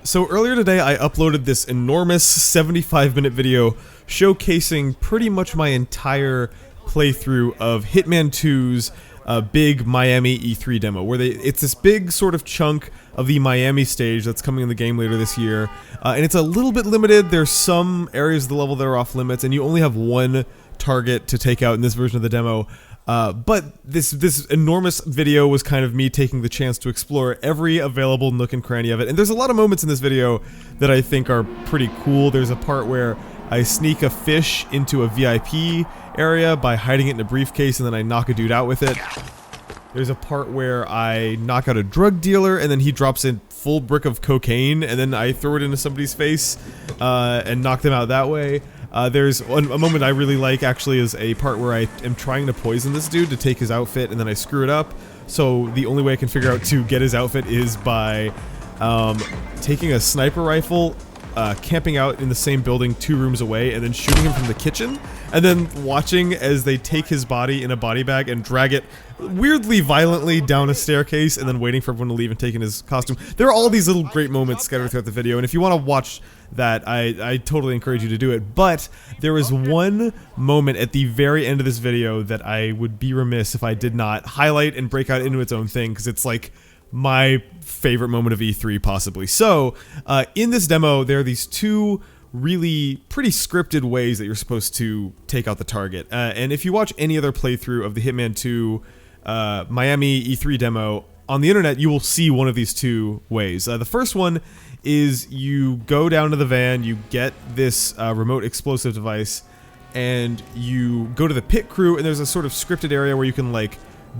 So earlier today I uploaded this enormous 75-minute video showcasing pretty much my entire playthrough of Hitman 2's big Miami E3 demo, where it's this big sort of chunk of the Miami stage that's coming in the game later this year, and it's a little bit limited. There's some areas of the level that are off limits, and you only have one target to take out in this version of the demo. But this enormous video was kind of me taking the chance to explore every available nook and cranny of it. And there's a lot of moments in this video that I think are pretty cool. There's a part where I sneak a fish into a VIP area by hiding it in a briefcase, and then I knock a dude out with it. There's a part where I knock out a drug dealer, and then he drops a full brick of cocaine, and then I throw it into somebody's face and knock them out that way. There's a moment I really like, actually, is a part where I am trying to poison this dude to take his outfit, and then I screw it up. So the only way I can figure out to get his outfit is by taking a sniper rifle, camping out in the same building 2 rooms away, and then shooting him from the kitchen, and then watching as they take his body in a body bag and drag it weirdly violently down a staircase, and then waiting for everyone to leave and taking his costume. There are all these little great moments scattered throughout the video, and if you want to watch that, I totally encourage you to do it. But there is one moment at the very end of this video that I would be remiss if I did not highlight and break out into its own thing, because it's like my favorite moment of E3 possibly. So in this demo there are these 2 really pretty scripted ways that you're supposed to take out the target, and if you watch any other playthrough of the Hitman 2 Miami E3 demo on the internet, you will see one of these 2 ways. The first one is you go down to the van, you get this remote explosive device, and you go to the pit crew, and there's a sort of scripted area where you can like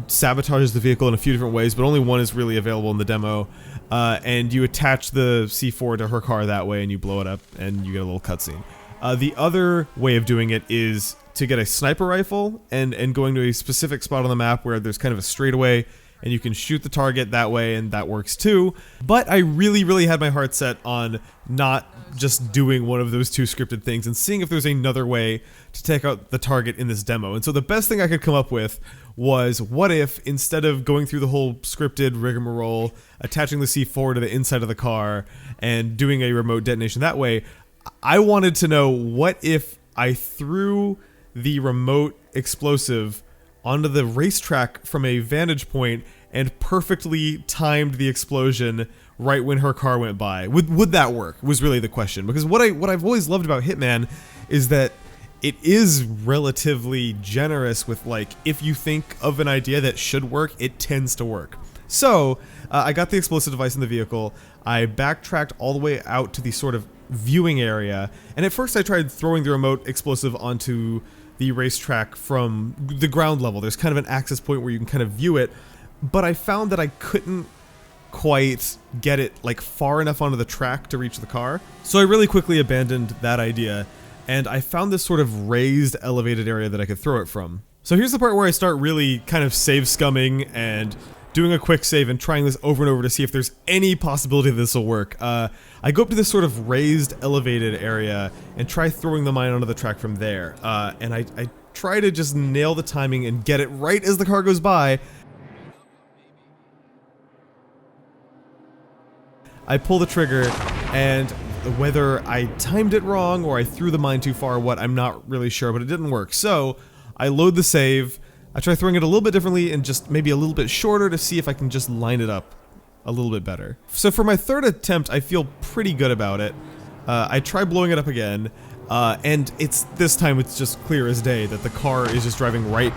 sabotage the vehicle in a few different ways, but only one is really available in the demo, and you attach the C4 to her car that way, and you blow it up, and you get a little cutscene. The other way of doing it is to get a sniper rifle and going to a specific spot on the map where there's kind of a straightaway, and you can shoot the target that way, and that works too. But I really had my heart set on not just doing one of those 2 scripted things and seeing if there's another way to take out the target in this demo. And so the best thing I could come up with was, what if instead of going through the whole scripted rigmarole, attaching the C4 to the inside of the car and doing a remote detonation that way, I wanted to know, what if I threw the remote explosive onto the racetrack from a vantage point and perfectly timed the explosion right when her car went by? Would that work? Was really the question. Because what I've always loved about Hitman is that it is relatively generous with, like, if you think of an idea that should work, it tends to work. So I got the explosive device in the vehicle, I backtracked all the way out to the sort of viewing area, and at first I tried throwing the remote explosive onto the racetrack from the ground level. There's kind of an access point where you can kind of view it, but I found that I couldn't quite get it like far enough onto the track to reach the car. So I really quickly abandoned that idea, and I found this sort of raised, elevated area that I could throw it from. So here's the part where I start really kind of save scumming and doing a quick save and trying this over and over to see if there's any possibility this will work. I go up to this sort of raised, elevated area and try throwing the mine onto the track from there. And I try to just nail the timing and get it right as the car goes by. I pull the trigger, and whether I timed it wrong or I threw the mine too far or what, I'm not really sure, but it didn't work. So I load the save, I try throwing it a little bit differently and just maybe a little bit shorter to see if I can just line it up a little bit better. So for my 3rd attempt, I feel pretty good about it. I try blowing it up again, and this time it's just clear as day that the car is just driving right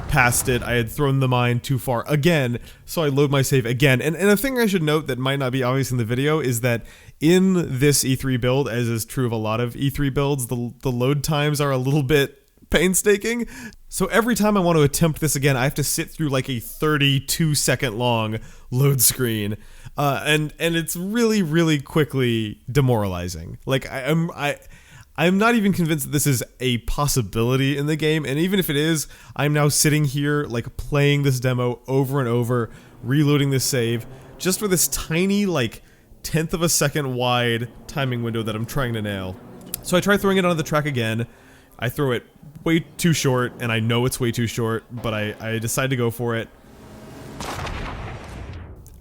past it. I had thrown the mine too far again, so I load my save again. And a thing I should note that might not be obvious in the video is that in this E3 build, as is true of a lot of E3 builds, the load times are a little bit painstaking. So every time I want to attempt this again, I have to sit through like a 32-second long load screen, and it's really quickly demoralizing. Like I'm not even convinced that this is a possibility in the game, and even if it is, I'm now sitting here like playing this demo over and over, reloading this save, just for this tiny like 1/10 of a second wide timing window that I'm trying to nail. So I try throwing it onto the track again. I throw it way too short, and I know it's way too short, but I decide to go for it.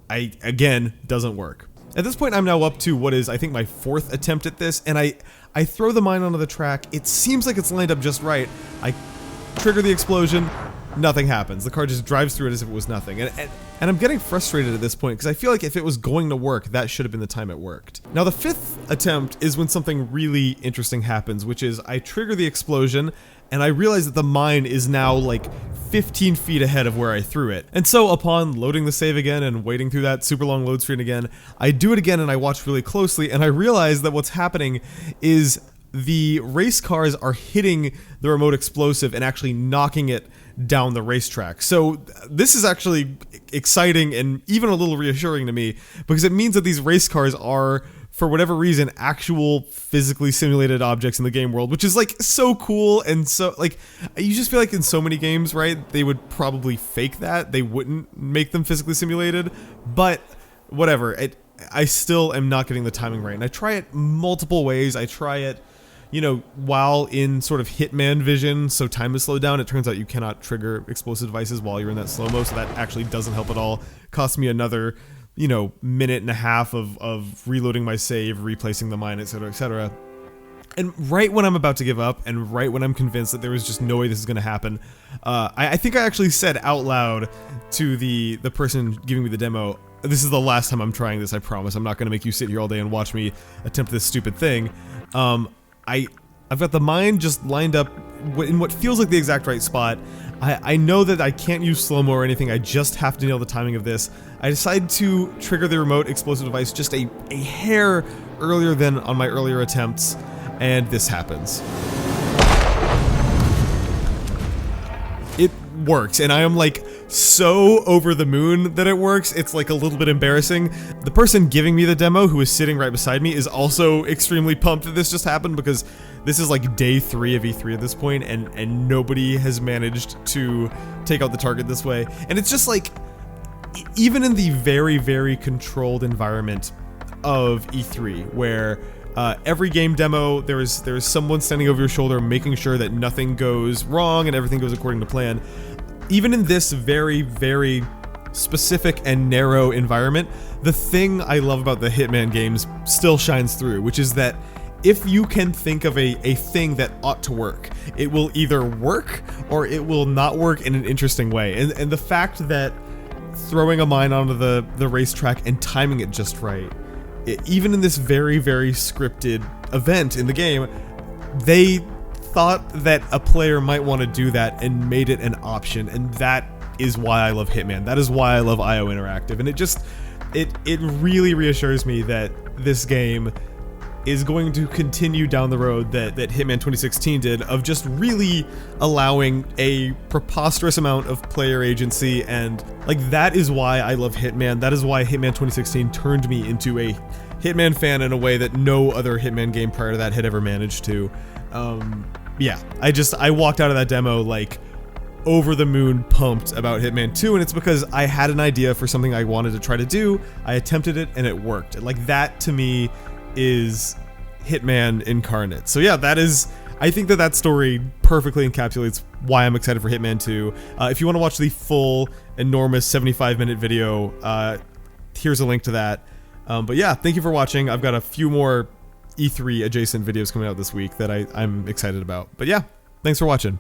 Again, doesn't work. At this point, I'm now up to what is, I think, my 4th attempt at this, and I throw the mine onto the track. It seems like it's lined up just right. I trigger the explosion, nothing happens. The car just drives through it as if it was nothing. And I'm getting frustrated at this point because I feel like if it was going to work, that should have been the time it worked. Now, the 5th attempt is when something really interesting happens, which is I trigger the explosion, and I realize that the mine is now like 15 feet ahead of where I threw it. And so upon loading the save again and waiting through that super long load screen again, I do it again and I watch really closely, and I realize that what's happening is the race cars are hitting the remote explosive and actually knocking it down the racetrack. So this is actually exciting and even a little reassuring to me, because it means that these race cars are, for whatever reason, actual physically simulated objects in the game world, which is like so cool. And so like, you just feel like in so many games, right, they would probably fake that. They wouldn't make them physically simulated, but whatever. I still am not getting the timing right. And I try it multiple ways. I try it, you know, while in sort of Hitman vision, so time is slowed down. It turns out you cannot trigger explosive devices while you're in that slow-mo, so that actually doesn't help at all. Cost me another, you know, minute and a half of reloading my save, replacing the mine, etc., etc. And right when I'm about to give up, and right when I'm convinced that there is just no way this is going to happen, I think I actually said out loud to the person giving me the demo, "This is the last time I'm trying this, I promise. I'm not going to make you sit here all day and watch me attempt this stupid thing." I've got the mine just lined up in what feels like the exact right spot. I know that I can't use slow-mo or anything. I just have to nail the timing of this. I decide to trigger the remote explosive device just a hair earlier than on my earlier attempts, and this happens. It works, and I am like so over the moon that it works. It's like a little bit embarrassing. The person giving me the demo, who is sitting right beside me, is also extremely pumped that this just happened, because this is like day 3 of E3 at this point, and nobody has managed to take out the target this way. And it's just like, even in the very, very controlled environment of E3, where every game demo, there is someone standing over your shoulder making sure that nothing goes wrong and everything goes according to plan. Even in this very, very specific and narrow environment, the thing I love about the Hitman games still shines through, which is that if you can think of a thing that ought to work, it will either work or it will not work in an interesting way. And the fact that throwing a mine onto the racetrack and timing it just right, even in this very, very scripted event in the game, they thought that a player might want to do that and made it an option, and that is why I love Hitman. That is why I love IO Interactive, and it really reassures me that this game is going to continue down the road that Hitman 2016 did, of just really allowing a preposterous amount of player agency. And like, that is why I love Hitman. That is why Hitman 2016 turned me into a Hitman fan in a way that no other Hitman game prior to that had ever managed to. Yeah, I walked out of that demo like over the moon pumped about Hitman 2, and it's because I had an idea for something I wanted to try to do, I attempted it, and it worked. Like, that to me is Hitman incarnate. So yeah, I think that story perfectly encapsulates why I'm excited for Hitman 2. If you want to watch the full, enormous 75-minute video, here's a link to that. But yeah, thank you for watching. I've got a few more E3 adjacent videos coming out this week that I'm excited about. But yeah, thanks for watching.